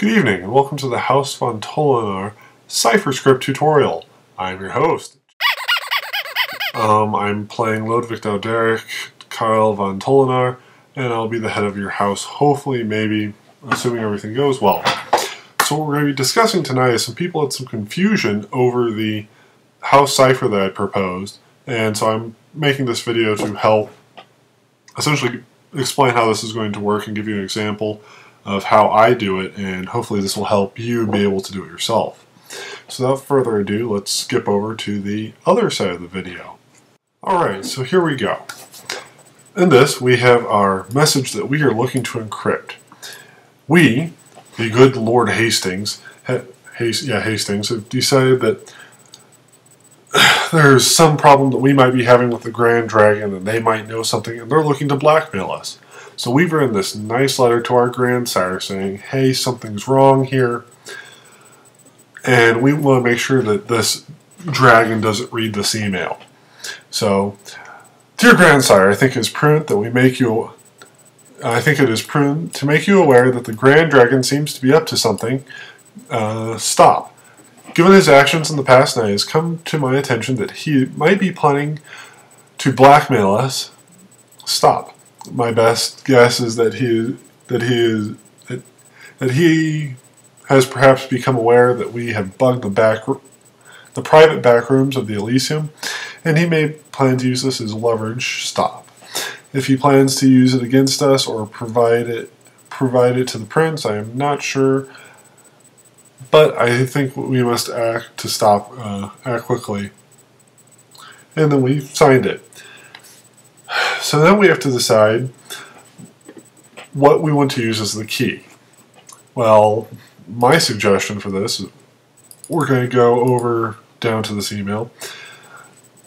Good evening, and welcome to the House von Tollenaar Cipher script tutorial. I'm your host. I'm playing Ludwig Derek, Kyle von Tollenaar, and I'll be the head of your house, hopefully, maybe, assuming everything goes well. So what we're going to be discussing tonight is some people had some confusion over the house cipher that I proposed, and so I'm making this video to help essentially explain how this is going to work and give you an example of how I do it, and hopefully this will help you be able to do it yourself. So without further ado, let's skip over to the other side of the video. Alright, so here we go. In this, we have our message that we are looking to encrypt. We, the good Lord Hastings, Hastings, have decided that there's some problem that we might be having with the Grand Dragon, and they might know something, and they're looking to blackmail us. So we've written this nice letter to our grandsire saying, hey, something's wrong here, and we want to make sure that this dragon doesn't read this email. So, dear grandsire, I think it is prudent to make you aware that the Grand Dragon seems to be up to something. Stop. Given his actions in the past night, it has come to my attention that he might be planning to blackmail us. Stop. My best guess is that he has perhaps become aware that we have bugged the private back rooms of the Elysium, and he may plan to use this as leverage. Stop. If he plans to use it against us or provide it to the prince, I am not sure, but I think we must act quickly. And then we signed it. So then we have to decide what we want to use as the key. Well, my suggestion for this is we're going to go down to this email.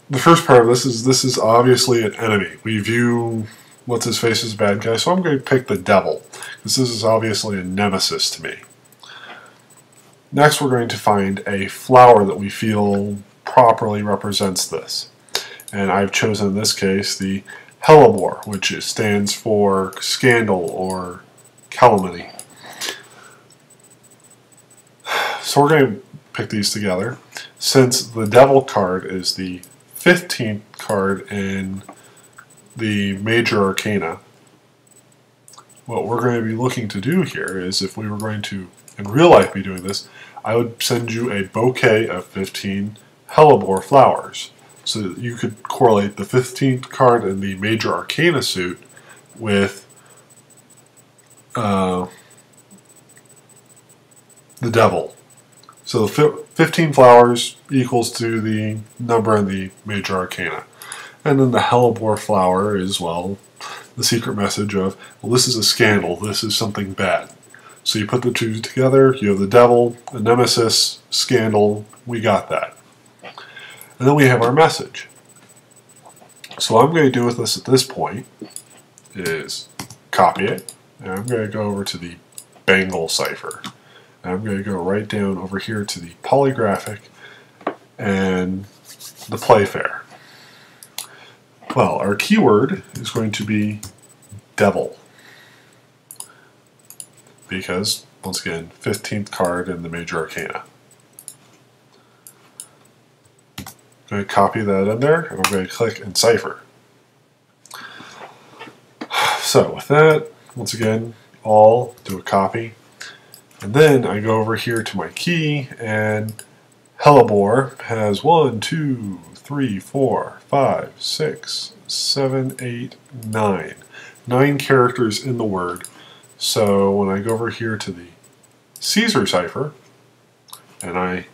The first part of this is obviously an enemy. We view what's-his-face as a bad guy, so I'm going to pick the devil, because this is obviously a nemesis to me. Next, we're going to find a flower that we feel properly represents this. And I've chosen, in this case, the hellebore, which stands for scandal or calumny. So we're going to pick these together. Since the devil card is the 15th card in the major arcana, what we're going to be looking to do here is, if we were going to, in real life, be doing this, I would send you a bouquet of 15 hellebore flowers, so that you could correlate the 15th card in the major arcana suit with the devil. So 15 flowers equals to the number in the major arcana. And then the hellebore flower is, well, the secret message of, well, this is a scandal, this is something bad. So you put the two together, you have the devil, a nemesis, scandal, we got that. And then we have our message. So what I'm going to do with this at this point is copy it, and I'm going to go over to the Bengal cipher. And I'm going to go right down over here to the polygraphic and the Playfair. Well, our keyword is going to be devil, because, once again, 15th card in the major arcana. I'm going to copy that in there, and I'm going to click Cipher. So with that, once again, all do a copy. And then I go over here to my key, and hellebore has 1, 2, 3, 4, 5, 6, 7, 8, 9. 9 characters in the word. So when I go over here to the Caesar cipher, and I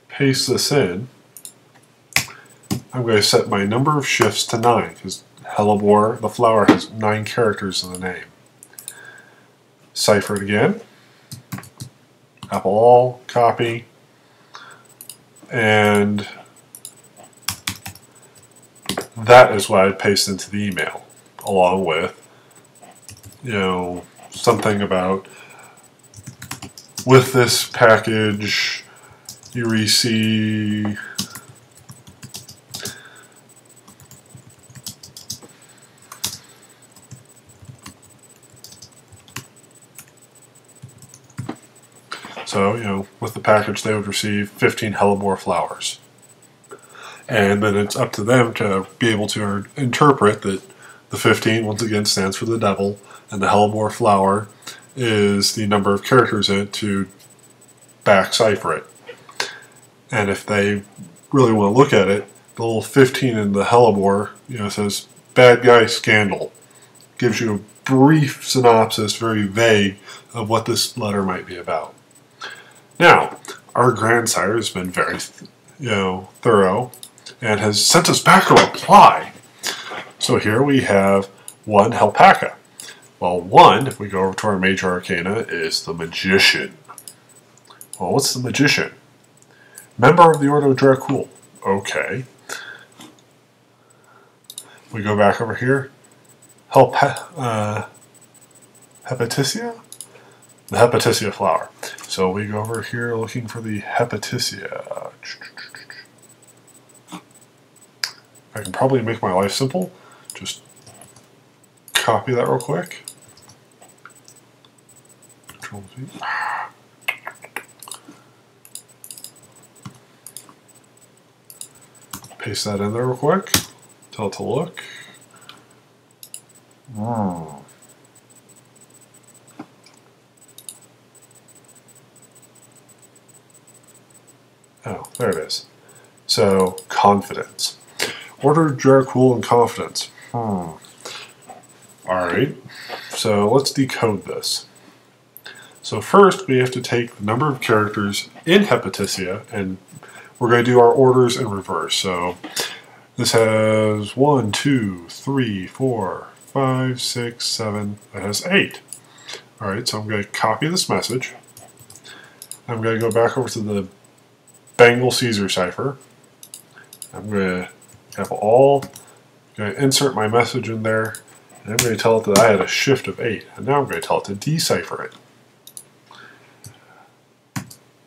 paste this in, I'm going to set my number of shifts to 9, because hellebore, the flower, has 9 characters in the name. Cipher it again, Apple all, copy, and that is what I paste into the email, along with, something about, with this package, you receive So, with the package they would receive 15 hellebore flowers. And then it's up to them to be able to interpret that the 15, once again, stands for the devil, and the hellebore flower is the number of characters in it to back cipher it. And if they really want to look at it, the little 15 in the hellebore, says bad guy scandal. Gives you a brief synopsis, very vague, of what this letter might be about. Now, our grandsire has been very, thorough and has sent us back a reply. So here we have 1 Helpaka. Well, 1, if we go over to our major arcana, is the Magician. Well, what's the Magician? Member of the Order of Dracul. Okay. We go back over here. Hepaticia? The Hepaticia flower. So we go over here looking for the Hepaticia. I can probably make my life simple. Just copy that real quick. Control-V. Paste that in there real quick. Tell it to look. Oh, there it is. So, confidence. Order Dracul and confidence. Alright, so let's decode this. So first we have to take the number of characters in Hepaticia, and we're going to do our orders in reverse. So this has 1, 2, 3, 4, 5, 6, 7, it has 8. Alright, so I'm going to copy this message. I'm going to go back over to the Bengal Caesar cipher. I'm going to insert my message in there, and I'm going to tell it that I had a shift of 8, and now I'm going to tell it to decipher it.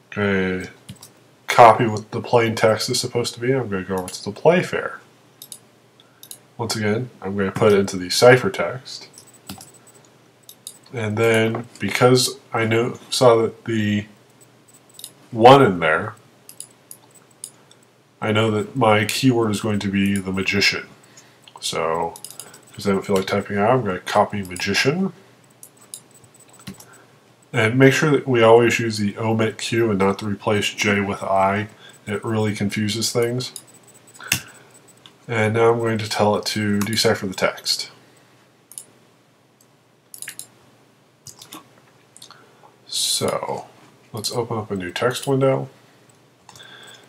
Going to copy what the plain text is supposed to be. I'm going to go over to the Playfair. Once again, I'm going to put it into the ciphertext, and then because I saw that the 1 in there, I know that my keyword is going to be the Magician. So, because I don't feel like typing out, I'm going to copy Magician. And make sure that we always use the omit Q and not to replace J with I. It really confuses things. And now I'm going to tell it to decipher the text. So, let's open up a new text window.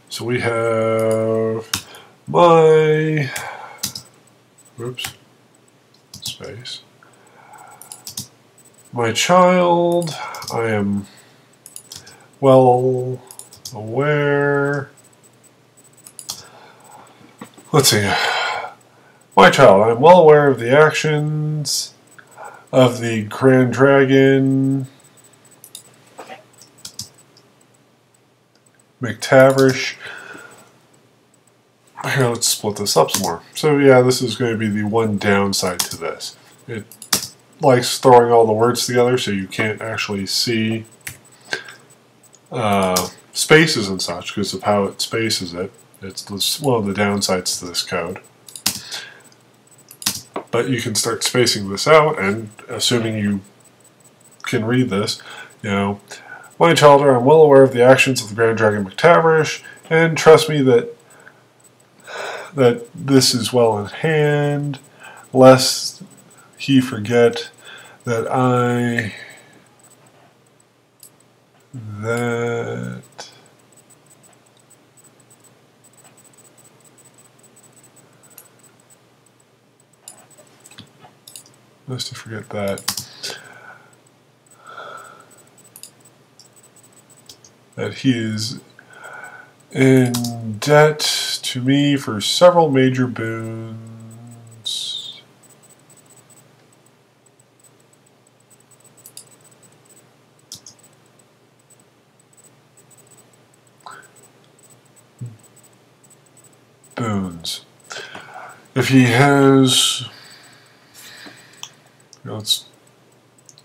So we have my, space. My child, I am well aware. Let's see. My child, I am well aware of the actions of the Grand Dragon McTavish. Here, let's split this up some more. So yeah, this is going to be the one downside to this. It likes throwing all the words together so you can't actually see spaces and such because of how it spaces it. It's one of the downsides to this code. But you can start spacing this out, and assuming you can read this, my child, I'm well aware of the actions of the Grand Dragon McTavish, and trust me that this is well in hand, lest he forget that lest he forget that he is in debt to me for several major boons. If he has,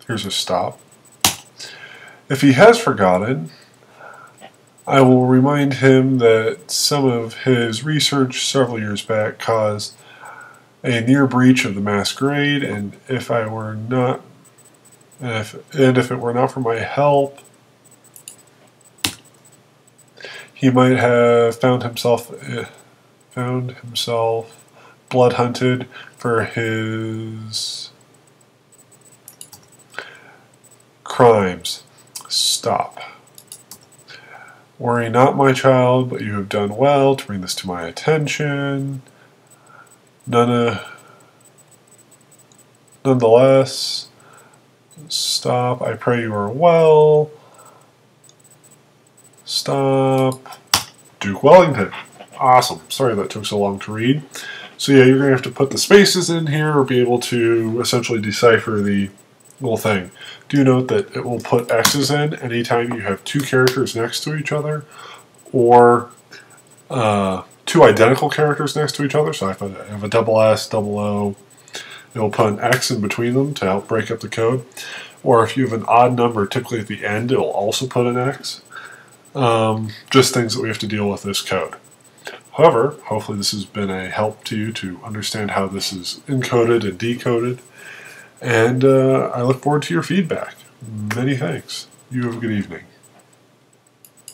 here's a stop. If he has forgotten, I will remind him that some of his research several years back caused a near breach of the masquerade, and if it were not for my help, he might have found himself blood hunted for his crimes. Stop. Worry not, my child, but you have done well to bring this to my attention. Nonetheless, stop. I pray you are well. Stop. Duke Wellington. Awesome. Sorry that took so long to read. So yeah, you're going to have to put the spaces in here or be able to essentially decipher the little thing. Do note that it will put X's in anytime you have two characters next to each other or two identical characters next to each other. So if I have a double S, double O, it will put an X in between them to help break up the code. Or if you have an odd number, typically at the end, it will also put an X. Just things that we have to deal with this code. However, hopefully this has been a help to you to understand how this is encoded and decoded. And I look forward to your feedback. Many thanks. You have a good evening.